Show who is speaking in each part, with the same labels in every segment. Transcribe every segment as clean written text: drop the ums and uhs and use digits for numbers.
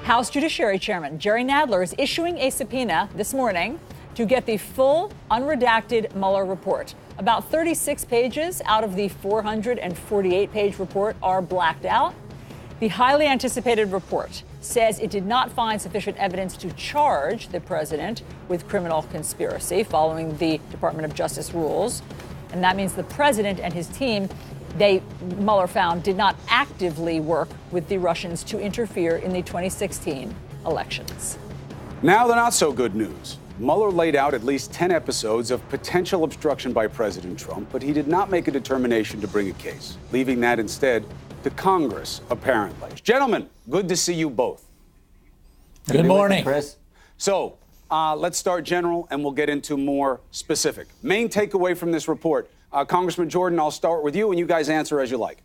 Speaker 1: House Judiciary Chairman Jerry Nadler is issuing a subpoena this morning to get the full, unredacted Mueller report. About 36 pages out of the 448-page report are blacked out. The highly anticipated report says it did not find sufficient evidence to charge the president with criminal conspiracy following the Department of Justice rules. And that means the president and his team, Mueller found, did not actively work with the Russians to interfere in the 2016 elections.
Speaker 2: Now the not so good news. Mueller laid out at least 10 episodes of potential obstruction by President Trump, but he did not make a determination to bring a case, leaving that instead to Congress, apparently. Gentlemen, good to see you both.
Speaker 3: Good morning,
Speaker 4: Chris.
Speaker 2: So let's start general, and we'll get into more specific. Main takeaway from this report. Congressman Jordan, I'll start with you, and you guys answer as you like.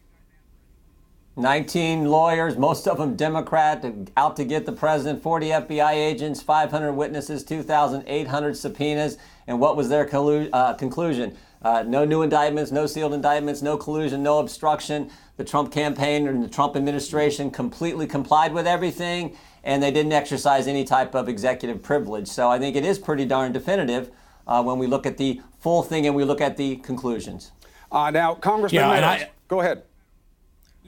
Speaker 4: 19 lawyers, most of them Democrat, out to get the president, 40 FBI agents, 500 witnesses, 2,800 subpoenas. And what was their conclusion? No new indictments, no sealed indictments, no collusion, no obstruction. The Trump campaign and the Trump administration completely complied with everything, and they didn't exercise any type of executive privilege. So I think it is pretty darn definitive when we look at the full thing and we look at the conclusions.
Speaker 2: Now, Congressman Meadows, go ahead.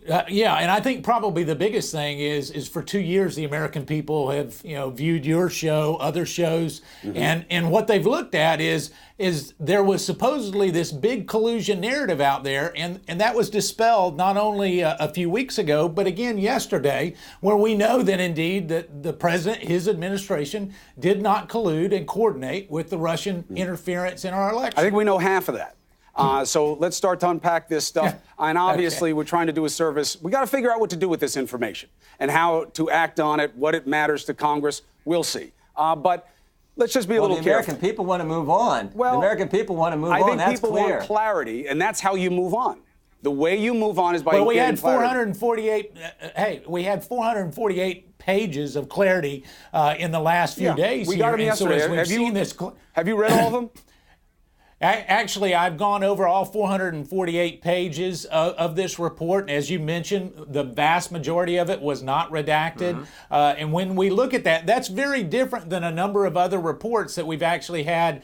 Speaker 3: And I think probably the biggest thing is for 2 years the American people have viewed your show, other shows, and what they've looked at is there was supposedly this big collusion narrative out there, and that was dispelled not only a few weeks ago, but again yesterday, where we know that indeed that the president, his administration, did not collude and coordinate with the Russian interference in our election.
Speaker 2: I think we know half of that. So let's start to unpack this stuff. And obviously, we're trying to do a service. We got to figure out what to do with this information and how to act on it, what it matters to Congress. We'll see. But let's just be a little careful.
Speaker 4: The American people want to move on.
Speaker 2: Well,
Speaker 4: the American people want to move on.
Speaker 2: I think
Speaker 4: That's
Speaker 2: people
Speaker 4: clear.
Speaker 2: want clarity, and that's how you move on. The way you move on is by
Speaker 3: we
Speaker 2: getting
Speaker 3: had
Speaker 2: clarity.
Speaker 3: 448. We had 448 pages of clarity in the last few days.
Speaker 2: We got them yesterday.
Speaker 3: So
Speaker 2: have you read all of them?
Speaker 3: Actually, I've gone over all 448 pages of this report. As you mentioned, the vast majority of it was not redacted. And when we look at that, that's very different than a number of other reports that we've actually had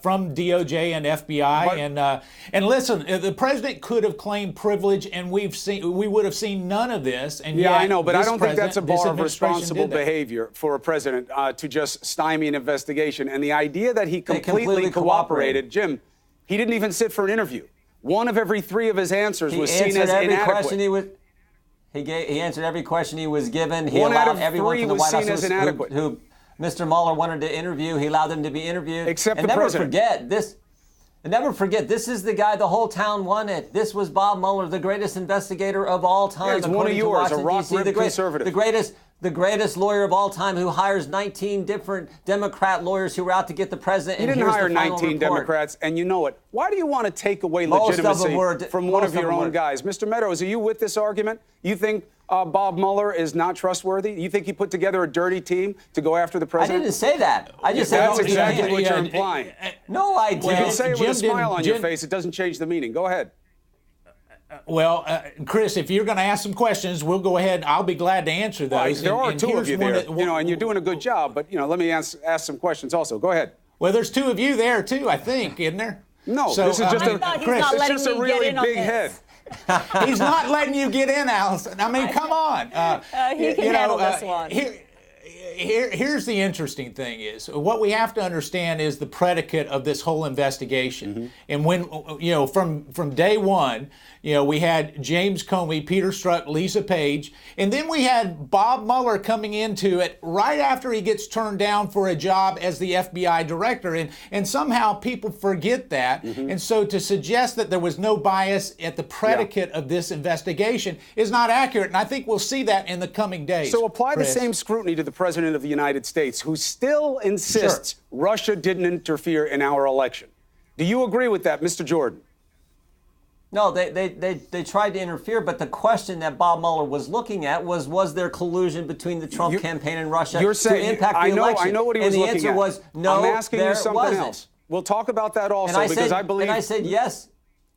Speaker 3: from DOJ and FBI. And listen, the president could have claimed privilege, and we would have seen none of this. And
Speaker 2: yeah, I know, but I don't think that's a bar of responsible behavior for a president to just stymie an investigation. And the idea that he completely cooperated, Jim, he didn't even sit for an interview. One of every three of his answers was seen as inadequate.
Speaker 4: He answered every question he was given. He
Speaker 2: One out
Speaker 4: allowed
Speaker 2: of
Speaker 4: everyone
Speaker 2: three
Speaker 4: from the
Speaker 2: was
Speaker 4: White
Speaker 2: seen
Speaker 4: House
Speaker 2: as inadequate.
Speaker 4: who Mr. Mueller wanted to interview. He allowed them to be interviewed.
Speaker 2: Except
Speaker 4: and
Speaker 2: the
Speaker 4: never
Speaker 2: president.
Speaker 4: Forget this. And never forget, this is the guy the whole town wanted. This was Bob Mueller, the greatest investigator of all time.
Speaker 2: Yeah, he's one of yours, a rock-ribbed conservative.
Speaker 4: The greatest lawyer of all time, who hires 19 different Democrat lawyers who were out to get the president.
Speaker 2: He didn't hire 19 Democrats, and you know it. Why do you want to take away legitimacy from one of your own guys? Mr. Meadows, are you with this argument? You think Bob Mueller is not trustworthy? You think he put together a dirty team to go after the president?
Speaker 4: I didn't say that. I just said
Speaker 2: that's exactly what you're implying.
Speaker 4: No, I didn't.
Speaker 2: You can say it with a smile on your face. It doesn't change the meaning. Go ahead.
Speaker 3: Chris, if you're going to ask some questions, we'll go ahead. I'll be glad to answer those.
Speaker 2: There are two of you there, and you're doing a good job. But let me ask some questions also. Go ahead.
Speaker 3: Well, there's two of you there too, I think, isn't there?
Speaker 2: No, this is just it's just a really big head.
Speaker 3: He's not letting you get in, Allison. I mean, come on.
Speaker 1: He can handle this one.
Speaker 3: Here's the interesting thing is what we have to understand is the predicate of this whole investigation. And when, from day one, we had James Comey, Peter Strzok, Lisa Page, and then we had Bob Mueller coming into it right after he gets turned down for a job as the FBI director. And somehow people forget that. And so to suggest that there was no bias at the predicate of this investigation is not accurate. And I think we'll see that in the coming days.
Speaker 2: So apply the same scrutiny to the President of the United States, who still insists Russia didn't interfere in our election. Do you agree with that, Mr. Jordan?
Speaker 4: No, they tried to interfere, but the question that Bob Mueller was looking at was there collusion between the Trump campaign and Russia to impact the election?
Speaker 2: I know what he was looking at.
Speaker 4: And the answer was no,
Speaker 2: I'm asking you something
Speaker 4: wasn't.
Speaker 2: else. We'll talk about that also, because I believe...
Speaker 4: And I said yes.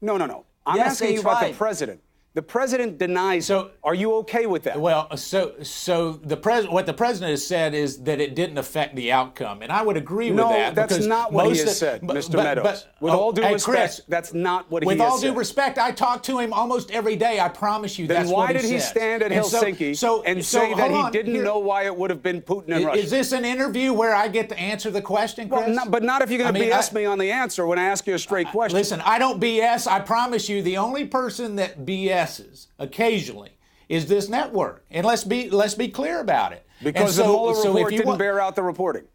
Speaker 2: No. I'm asking you about the president. The president denies. So, are you okay with that?
Speaker 3: Well, so what the president has said is that it didn't affect the outcome, and I would agree with that.
Speaker 2: No, that's not what he has said, Mr. Meadows. With all due respect, Chris, that's not what he has said.
Speaker 3: With all due respect, I talk to him almost every day. I promise you.
Speaker 2: Then
Speaker 3: that's what he
Speaker 2: says. Then why did he stand at Helsinki and say that he didn't know why it would have been Putin and Russia?
Speaker 3: Is this an interview where I get to answer the question, Chris?
Speaker 2: Well, but not if you're going to BS me on the answer when I ask you a straight question.
Speaker 3: Listen, I don't BS. I promise you, the only person that BS's occasionally is this network, and let's be clear about it.
Speaker 2: Because the Mueller report didn't bear out the reporting.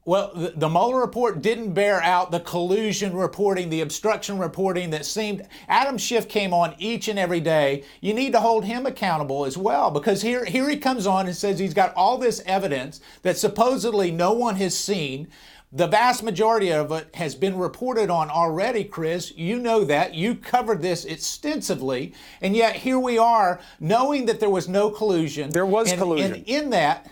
Speaker 3: Well, the Mueller report didn't bear out the collusion reporting, the obstruction reporting that seemed. Adam Schiff came on each and every day. You need to hold him accountable as well, because here he comes on and says he's got all this evidence that supposedly no one has seen. The vast majority of it has been reported on already, Chris. You know that. You covered this extensively. And yet here we are, knowing that there was no collusion.
Speaker 2: There was collusion.
Speaker 3: And in that,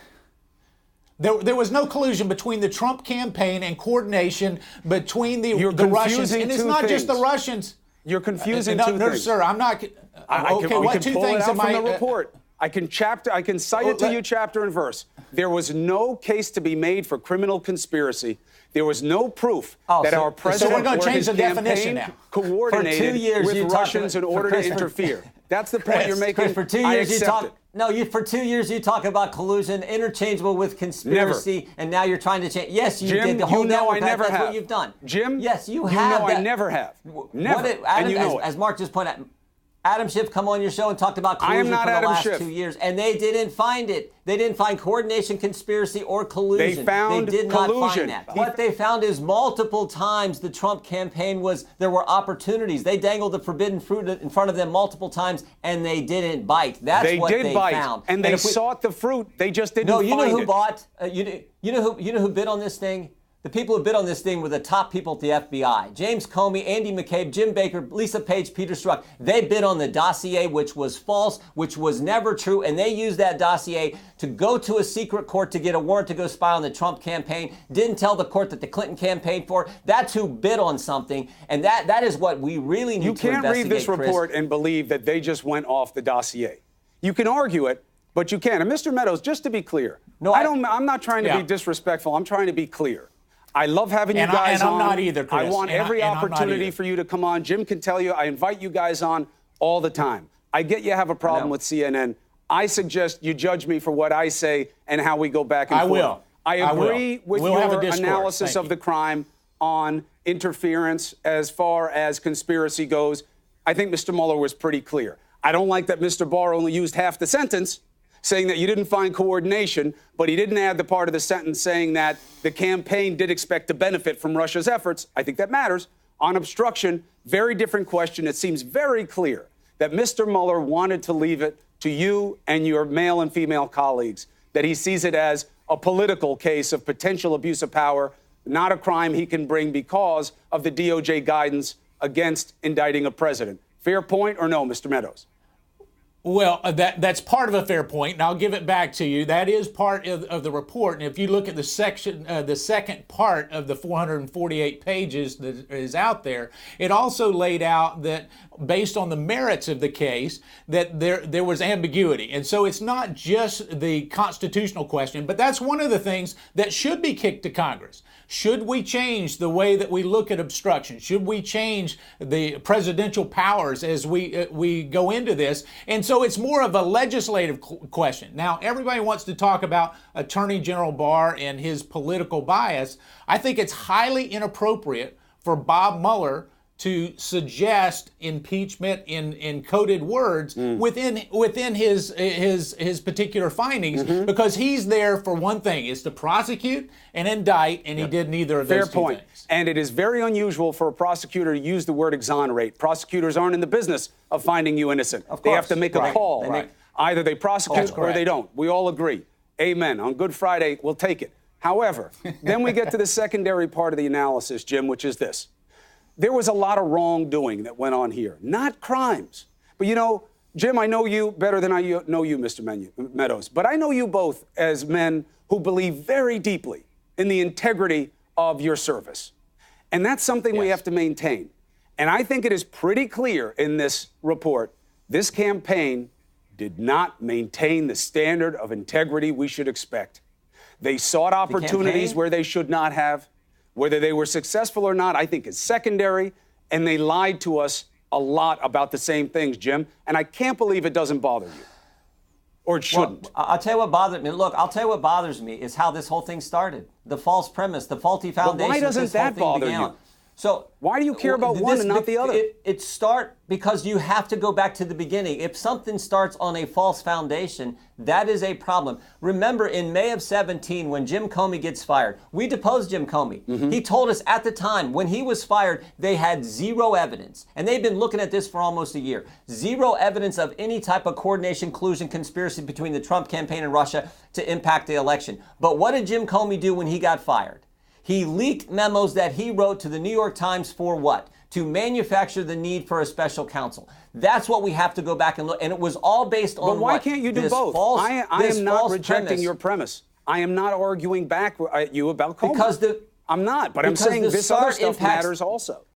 Speaker 3: there was no collusion between the Trump campaign and coordination between the Russians. And it's not just the Russians.
Speaker 2: You're confusing two things.
Speaker 3: No, sir, I'm not. Okay, what two things am I?
Speaker 2: From the report. I can cite it to you chapter and verse. There was no case to be made for criminal conspiracy. There was no proof that our president or his campaign coordinated with Russians in order to interfere. That's the point you're making.
Speaker 4: Chris, for 2 years you talk. No, for 2 years you talk about collusion, interchangeable with conspiracy,
Speaker 2: never.
Speaker 4: And now you're trying to change. Yes, you
Speaker 2: Jim,
Speaker 4: did. The whole network.
Speaker 2: I never
Speaker 4: that's
Speaker 2: have.
Speaker 4: What you've done.
Speaker 2: Jim,
Speaker 4: yes, you have.
Speaker 2: I never have. Never.
Speaker 4: Adam,
Speaker 2: and you know
Speaker 4: as Mark just pointed out, Adam Schiff come on your show and talked about collusion for the last 2 years, and they didn't find it. They didn't find coordination, conspiracy, or collusion.
Speaker 2: They
Speaker 4: did not find that. What they found is multiple times the Trump campaign there were opportunities. They dangled the forbidden fruit in front of them multiple times, and they didn't bite. That's what they found.
Speaker 2: And they sought the fruit. They just didn't find it.
Speaker 4: No, you know who bought? You know who bid on this thing? The people who bid on this thing were the top people at the FBI. James Comey, Andy McCabe, Jim Baker, Lisa Page, Peter Strzok. They bid on the dossier, which was false, which was never true, and they used that dossier to go to a secret court to get a warrant to go spy on the Trump campaign. Didn't tell the court that the Clinton campaigned for. That's who bid on something, and that is what we really need to investigate,
Speaker 2: You can't read this report and believe that they just went off the dossier. You can argue it, but you can't. And Mr. Meadows, just to be clear, I'm not trying to be disrespectful. I'm trying to be clear. I love having you guys on.
Speaker 3: And I'm not either, Chris.
Speaker 2: I want every opportunity for you to come on. Jim can tell you I invite you guys on all the time. I get you have a problem with CNN. I suggest you judge me for what I say and how we go back and forth.
Speaker 3: I will.
Speaker 2: I agree with your analysis of the crime on interference as far as conspiracy goes. I think Mr. Mueller was pretty clear. I don't like that Mr. Barr only used half the sentence, saying that you didn't find coordination, but he didn't add the part of the sentence saying that the campaign did expect to benefit from Russia's efforts. I think that matters. On obstruction, very different question. It seems very clear that Mr. Mueller wanted to leave it to you and your male and female colleagues, that he sees it as a political case of potential abuse of power, not a crime he can bring because of the DOJ guidance against indicting a president. Fair point or no, Mr. Meadows?
Speaker 3: Well, that's part of a fair point, and I'll give it back to you. That is part of the report, and if you look at the second part of the 448 pages that is out there, it also laid out that based on the merits of the case, that there was ambiguity. And so it's not just the constitutional question, but that's one of the things that should be kicked to Congress. Should we change the way that we look at obstruction? Should we change the presidential powers as we go into this? And so it's more of a legislative question. Now, everybody wants to talk about Attorney General Barr and his political bias. I think it's highly inappropriate for Bob Mueller to suggest impeachment in coded words within his particular findings, because he's there for one thing, is to prosecute and indict, and he did neither of those two things.
Speaker 2: And it is very unusual for a prosecutor to use the word exonerate. Prosecutors aren't in the business of finding you innocent. They have to make a call. Either they prosecute or they don't. We all agree. Amen. On Good Friday, we'll take it. However, then we get to the secondary part of the analysis, Jim, which is this. There was a lot of wrongdoing that went on here, not crimes. But, you know, Jim, I know you better than I know you, Mr. Meadows. But I know you both as men who believe very deeply in the integrity of your service. And that's something we have to maintain. And I think it is pretty clear in this report, this campaign did not maintain the standard of integrity we should expect. They sought opportunities where they should not have. Whether they were successful or not, I think is secondary. And they lied to us a lot about the same things, Jim. And I can't believe it doesn't bother you. Or it shouldn't.
Speaker 4: Well, I'll tell you what bothers me. Look, I'll tell you what bothers me is how this whole thing started. The false premise, the faulty foundation.
Speaker 2: Why doesn't that bother you?
Speaker 4: So
Speaker 2: why do you care about one and not the other?
Speaker 4: It start because you have to go back to the beginning. If something starts on a false foundation, that is a problem. Remember, in May of 17, when Jim Comey gets fired, we deposed Jim Comey. Mm-hmm. He told us at the time when he was fired, they had zero evidence. And they've been looking at this for almost a year. Zero evidence of any type of coordination, collusion, conspiracy between the Trump campaign and Russia to impact the election. But what did Jim Comey do when he got fired? He leaked memos that he wrote to the New York Times for what? To manufacture the need for a special counsel. That's what we have to go back and look. And it was all based on
Speaker 2: But why can't you do both? I am not rejecting your premise. I am not arguing back at you about Comey. I'm not, but I'm saying this other stuff matters also.